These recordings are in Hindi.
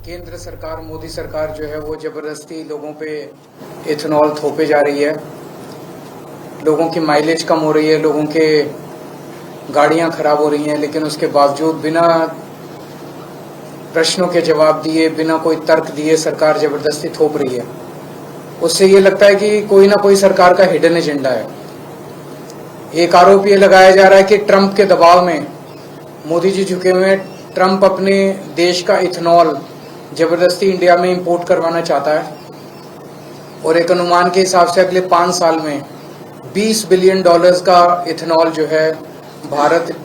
केंद्र सरकार, मोदी सरकार जो है वो जबरदस्ती लोगों पे इथेनॉल थोपे जा रही है। लोगों की माइलेज कम हो रही है, लोगों के गाड़ियां खराब हो रही हैं, लेकिन उसके बावजूद बिना प्रश्नों के जवाब दिए, बिना कोई तर्क दिए सरकार जबरदस्ती थोप रही है। उससे ये लगता है कि कोई ना कोई सरकार का हिडन एजेंडा है। एक आरोप ये लगाया जा रहा है कि ट्रंप के दबाव में मोदी जी झुके हुए हैं। ट्रंप अपने देश का इथेनॉल जबरदस्ती इंडिया में इंपोर्ट करवाना चाहता है और एक अनुमान के हिसाब से अगले 5 साल में $20 बिलियन का इथेनॉल जो है भारत,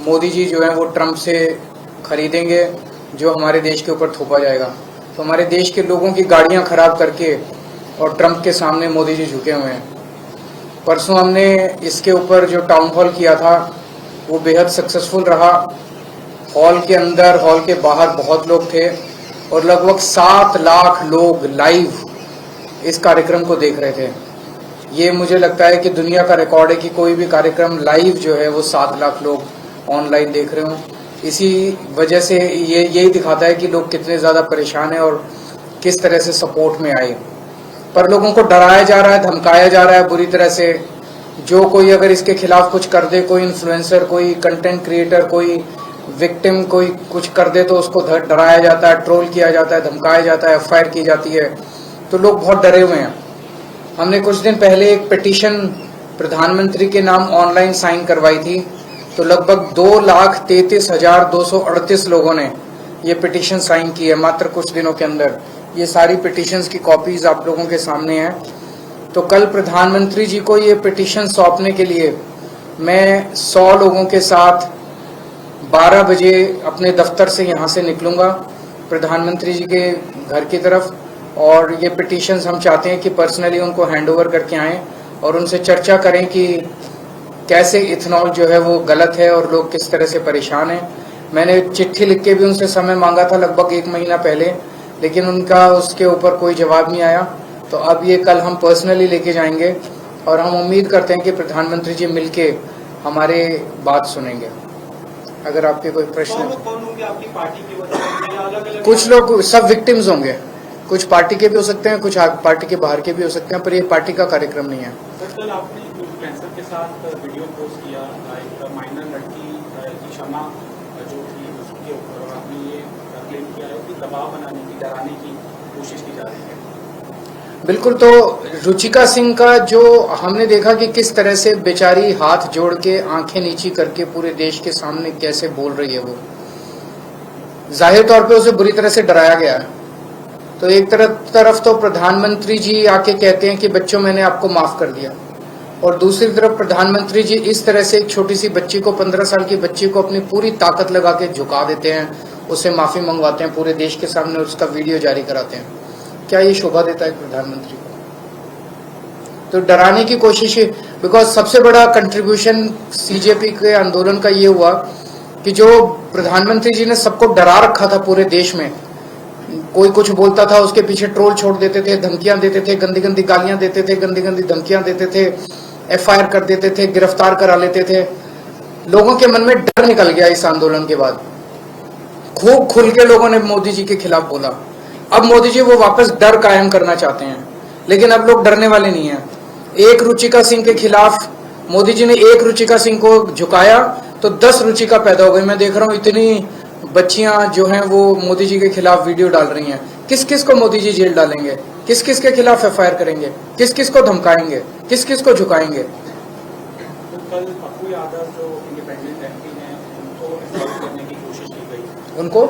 मोदी जी जो है वो ट्रंप से खरीदेंगे, जो हमारे देश के ऊपर थोपा जाएगा। तो हमारे देश के लोगों की गाड़ियां खराब करके और ट्रंप के सामने मोदी जी झुके हुए हैं। परसों हमने इसके ऊपर जो टाउन हॉल किया था वो बेहद सक्सेसफुल रहा। हॉल के अंदर, हॉल के बाहर बहुत लोग थे और लगभग 7 लाख लोग लाइव इस कार्यक्रम को देख रहे थे। ये मुझे लगता है कि दुनिया का रिकॉर्ड है कि कोई भी कार्यक्रम लाइव जो है वो 7 लाख लोग ऑनलाइन देख रहे हों। इसी वजह से ये यही दिखाता है कि लोग कितने ज़्यादा परेशान हैं और किस तरह से सपोर्ट में आए। पर लोगों को डराया जा रहा है, धमकाया जा रहा है बुरी तरह से। जो कोई अगर इसके खिलाफ कुछ कर दे, कोई इन्फ्लुएंसर, कोई कंटेंट क्रिएटर, कोई विक्टिम कोई कुछ कर दे, तो उसको डराया जाता है, ट्रोल किया जाता है, धमकाया जाता है, एफआईआर की जाती है। तो लोग बहुत डरे हुए हैं। हमने कुछ दिन पहले एक पिटीशन प्रधानमंत्री के नाम ऑनलाइन साइन करवाई थी, तो लगभग 2,33,238 लोगों ने ये पिटीशन साइन की है मात्र कुछ दिनों के अंदर। ये सारी पिटीशंस की कॉपीज आप लोगों के सामने हैं। तो कल प्रधानमंत्री जी को ये पिटीशन सौंपने के लिए मैं 100 लोगों के साथ 12 बजे अपने दफ्तर से यहाँ से निकलूंगा प्रधानमंत्री जी के घर की तरफ, और ये पिटीशंस हम चाहते हैं कि पर्सनली उनको हैंड ओवर करके आएँ और उनसे चर्चा करें कि कैसे इथेनॉल जो है वो गलत है और लोग किस तरह से परेशान हैं। मैंने चिट्ठी लिख के भी उनसे समय मांगा था लगभग 1 महीना पहले, लेकिन उनका उसके ऊपर कोई जवाब नहीं आया। तो अब ये कल हम पर्सनली लेके जाएंगे और हम उम्मीद करते हैं कि प्रधानमंत्री जी मिलके हमारे बात सुनेंगे। अगर आपके कोई प्रश्न, कौन होंगे आपकी पार्टी के वजह? कुछ लोग, सब विक्टिम्स होंगे, कुछ पार्टी के भी हो सकते हैं, कुछ पार्टी के बाहर के भी हो सकते हैं, पर ये पार्टी का कार्यक्रम नहीं है। कल आपने कैंसर के साथ वीडियो पोस्ट किया, एक माइनर लड़की की क्षमा जो थी उसके ऊपर, और आपने ये क्लेम किया है कि दबाव बनाने की, डराने की कोशिश की जा रही है। बिल्कुल। तो रुचिका सिंह का जो हमने देखा कि किस तरह से बेचारी हाथ जोड़ के, आंखें नीची करके पूरे देश के सामने कैसे बोल रही है, वो जाहिर तौर पे उसे बुरी तरह से डराया गया है। तो एक तरफ तो प्रधानमंत्री जी आके कहते हैं कि बच्चों मैंने आपको माफ कर दिया, और दूसरी तरफ प्रधानमंत्री जी इस तरह से एक छोटी सी बच्ची को, 15 साल की बच्ची को अपनी पूरी ताकत लगा के झुका देते हैं, उससे माफी मंगवाते हैं पूरे देश के सामने और उसका वीडियो जारी कराते हैं। क्या ये शोभा देता है प्रधानमंत्री को? तो डराने की कोशिश, बिकॉज सबसे बड़ा कंट्रीब्यूशन सीजेपी के आंदोलन का ये हुआ कि जो प्रधानमंत्री जी ने सबको डरा रखा था पूरे देश में, कोई कुछ बोलता था उसके पीछे ट्रोल छोड़ देते थे, धमकियां देते थे, गंदी गंदी गालियां देते थे, गंदी गंदी धमकियां देते थे, एफआईआर कर देते थे, गिरफ्तार करा लेते थे। लोगों के मन में डर निकल गया इस आंदोलन के बाद। खूब खुल के लोगों ने मोदी जी के खिलाफ बोला। अब मोदी जी वो वापस डर कायम करना चाहते हैं, लेकिन अब लोग डरने वाले नहीं हैं। एक रुचिका सिंह के खिलाफ मोदी जी ने एक रुचिका सिंह को झुकाया तो 10 रुचिका पैदा हो गई। मैं देख रहा हूँ इतनी बच्चियां जो हैं वो मोदी जी के खिलाफ वीडियो डाल रही हैं। किस किस को मोदी जी जेल डालेंगे? किस किस के खिलाफ एफआईआर करेंगे? किस किस को धमकाएंगे? किस किस को झुकाएंगे? तो कल पप्पू यादव जो इंडिपेंडेंट एमपी हैं उनको इंसल्ट करने की कोशिश की गई, उनको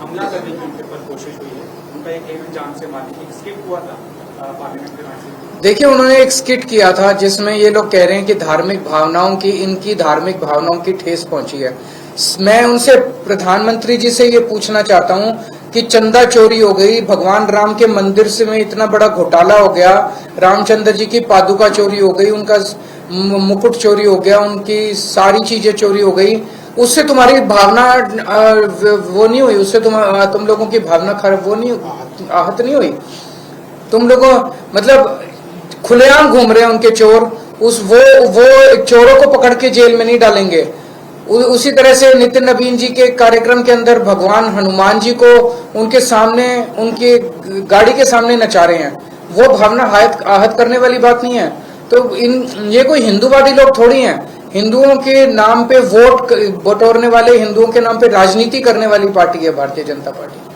हमला करने की उनके ऊपर कोशिश हुई है। उनका एक केवल जान से मारने की स्किप हुआ था पार्लियामेंट के रांची। देखिए, उन्होंने एक स्किट किया था जिसमें ये लोग कह रहे हैं कि धार्मिक भावनाओं की, इनकी धार्मिक भावनाओं की ठेस पहुंची है। मैं उनसे, प्रधानमंत्री जी से ये पूछना चाहता हूं कि चंदा चोरी हो गई, भगवान राम के मंदिर से में इतना बड़ा घोटाला हो गया, रामचंद्र जी की पादुका चोरी हो गई, उनका मुकुट चोरी हो गया, उनकी सारी चीजें चोरी हो गई, उससे तुम्हारी भावना वो नहीं हुई? उससे तुम लोगों की भावना खराब वो नहीं, आहत नहीं हुई? तुम लोगों, मतलब खुलेआम घूम रहे हैं उनके चोर, वो चोरों को पकड़ के जेल में नहीं डालेंगे, उसी तरह से नितिन नवीन जी के कार्यक्रम के अंदर भगवान हनुमान जी को उनके सामने, उनकी गाड़ी के सामने नचा रहे हैं। वो भावना आहत करने वाली बात नहीं है। तो ये कोई हिंदूवादी लोग थोड़ी हैं। हिंदुओं के नाम पे वोट बटोरने वाले, हिंदुओं के नाम पे राजनीति करने वाली पार्टी है भारतीय जनता पार्टी।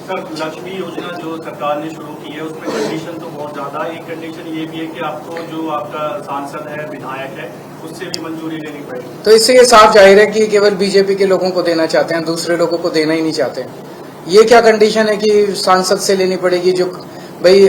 सर, लक्ष्मी योजना जो सरकार ने शुरू की है उसमें कंडीशन तो बहुत ज्यादा। एक कंडीशन ये भी है कि आपको जो आपका सांसद है, विधायक है, उससे भी मंजूरी लेनी पड़ेगी। तो इससे ये साफ जाहिर है कि केवल बीजेपी के लोगों को देना चाहते हैं, दूसरे लोगों को देना ही नहीं चाहते। ये क्या कंडीशन है कि सांसद से लेनी पड़ेगी? जो भाई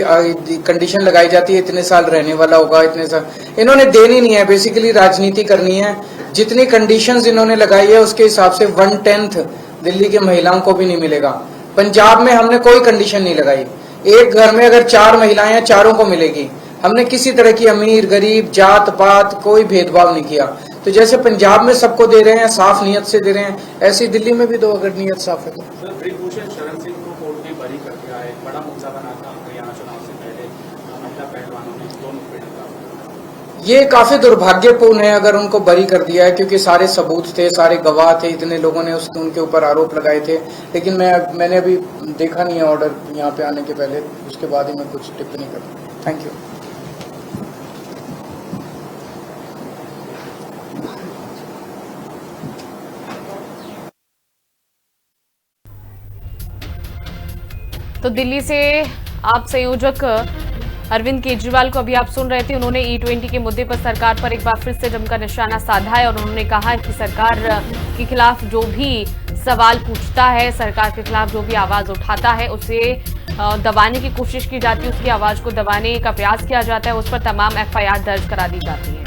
कंडीशन लगाई जाती है इतने साल रहने वाला होगा, इतने साल, इन्होंने देनी नहीं है। बेसिकली राजनीति करनी है। जितनी कंडीशंस इन्होंने लगाई है उसके हिसाब से 1/10 दिल्ली की महिलाओं को भी नहीं मिलेगा। पंजाब में हमने कोई कंडीशन नहीं लगाई। एक घर में अगर 4 महिलाएं हैं, चारों को मिलेगी। हमने किसी तरह की अमीर गरीब जात पात कोई भेदभाव नहीं किया। तो जैसे पंजाब में सबको दे रहे हैं, साफ नियत से दे रहे हैं, ऐसे दिल्ली में भी दो अगर नियत साफ है तो। सर, ब्रिजभूषण शरण सिंह को कोर्ट ने बरी कर दिया है। बड़ा मुद्दा बना था हरियाणा चुनाव से पहले, महिला पहलवानों ने 2 पीड़ित। ये काफी दुर्भाग्यपूर्ण है अगर उनको बरी कर दिया है, क्योंकि सारे सबूत थे, सारे गवाह थे, इतने लोगों ने उनके ऊपर आरोप लगाए थे। लेकिन मैंने अभी देखा नहीं है ऑर्डर यहाँ पे आने के पहले, उसके बाद ही मैं कुछ टिप्पणी करूँ। Thank you. तो दिल्ली से आप संयोजक अरविंद केजरीवाल को अभी आप सुन रहे थे। उन्होंने E20 के मुद्दे पर सरकार पर एक बार फिर से जमकर निशाना साधा है और उन्होंने कहा है कि सरकार के खिलाफ जो भी सवाल पूछता है, सरकार के खिलाफ जो भी आवाज उठाता है, उसे दबाने की कोशिश की जाती है, उसकी आवाज को दबाने का प्रयास किया जाता है, उस पर तमाम FIR दर्ज करा दी जाती है।